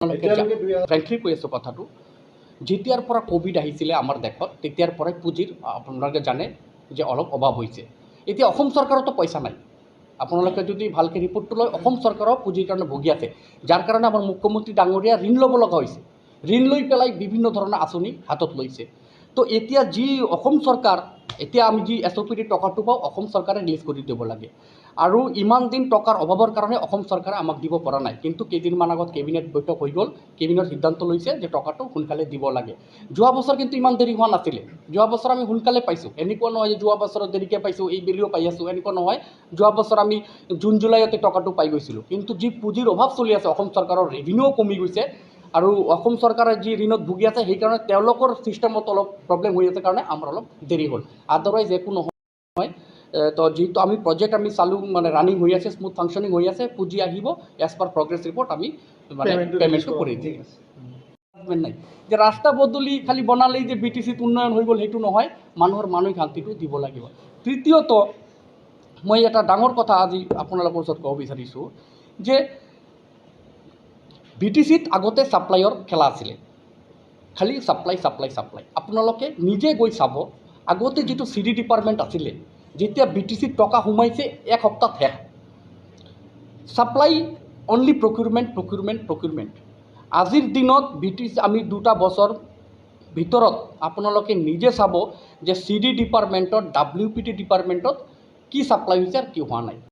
Frankly কৈ আছোঁ কথাটো, যেতিয়াৰ পৰা কোভিড আহিছিলে আমাৰ দেশত তেতিয়াৰ পৰাই পুঁজিৰ আপোনালোকে জানে যে অলপ অভাৱ হৈছে। এতিয়া অসম চৰকাৰতো পইচা নাই। আপোনালোকে যদি ভালকৈ ৰিপৰ্টটো লয়, অসম চৰকাৰৰ পুঁজিৰ কাৰণে ভুগি আছে, যাৰ কাৰণে আমাৰ মুখ্যমন্ত্ৰী ডাঙৰীয়া ঋণ ল'ব লগা হৈছে। ঋণ লৈ পেলাই বিভিন্ন ধৰণৰ আঁচনি হাতত লৈছে। তো এতিয়া যি অসম চৰকাৰ, এতিয়া আমি যি SOPD টকাটো পাওঁ, অসম চৰকাৰে ৰিলিজ কৰি দিব লাগে। আৰু ইমান দিন টকাৰ অভাৱৰ কাৰণে অসম চৰকাৰে আমাক দিব পৰা নাই। কিন্তু কেইদিনমান আগত কেবিনেট বৈঠক হৈ গ'ল, কেবিনেট সিদ্ধান্ত লৈছে যে টকাটো সোনকালে দিব লাগে। যোৱা বছৰ কিন্তু ইমান দেৰি হোৱা নাছিলে। যোৱা বছৰ আমি সোনকালে পাইছোঁ। এনেকুৱা নহয় যে যোৱা বছৰত দেৰিকৈ পাইছোঁ, এই বেলিও পাই আছোঁ, এনেকুৱা নহয়। যোৱা বছৰ আমি জুন জুলাইতে টকাটো পাই গৈছিলোঁ। কিন্তু যি পুঁজিৰ অভাৱ চলি আছে, অসম চৰকাৰৰ ৰেভিনিউও কমি গৈছে, আৰু অসম চৰকাৰে যি ঋণত ভুগি আছে, সেইকাৰণে তেওঁলোকৰ ছিষ্টেমত অলপ প্ৰব্লেম হৈ আছে কাৰণে আমাৰ অলপ দেৰি হ'ল। আদাৰৱাইজ একো নহয়। তো যিহেতু আমি প্ৰজেক্ট আমি চালোঁ, মানে ৰানিং হৈ আছে, স্মুথ ফাংচনিং হৈ আছে, পুঁজি আহিব, এজ পাৰ প্ৰগ্ৰেছ ৰিপৰ্ট আমি মানে পে'মেণ্টটো কৰি দিম। নাই যে ৰাস্তা পদূলি খালি বনালেই যে BTCত উন্নয়ন হৈ গ'ল সেইটো নহয়, মানুহৰ মানসিক শান্তিটো দিব লাগিব। তৃতীয়ত, মই এটা ডাঙৰ কথা আজি আপোনালোকৰ ওচৰত ক'ব বিচাৰিছোঁ যে BTCত আগতে ছাপ্লাইৰ খেলা আছিলে, খালি ছাপ্লাই। আপোনালোকে নিজে গৈ চাব, আগতে যিটো CD ডিপাৰ্টমেণ্ট আছিলে, যেতিয়া BTCত টকা সোমাইছে এক সপ্তাহ শেষ। Supply only procurement. আজিৰ দিনত BTC আমি 2টা বছৰ ভিতৰত আপোনালোকে নিজে চাব যে CD ডিপাৰ্টমেণ্টত, WPT ডিপাৰ্টমেণ্টত কি ছাপ্লাই হৈছে আৰু কি হোৱা নাই।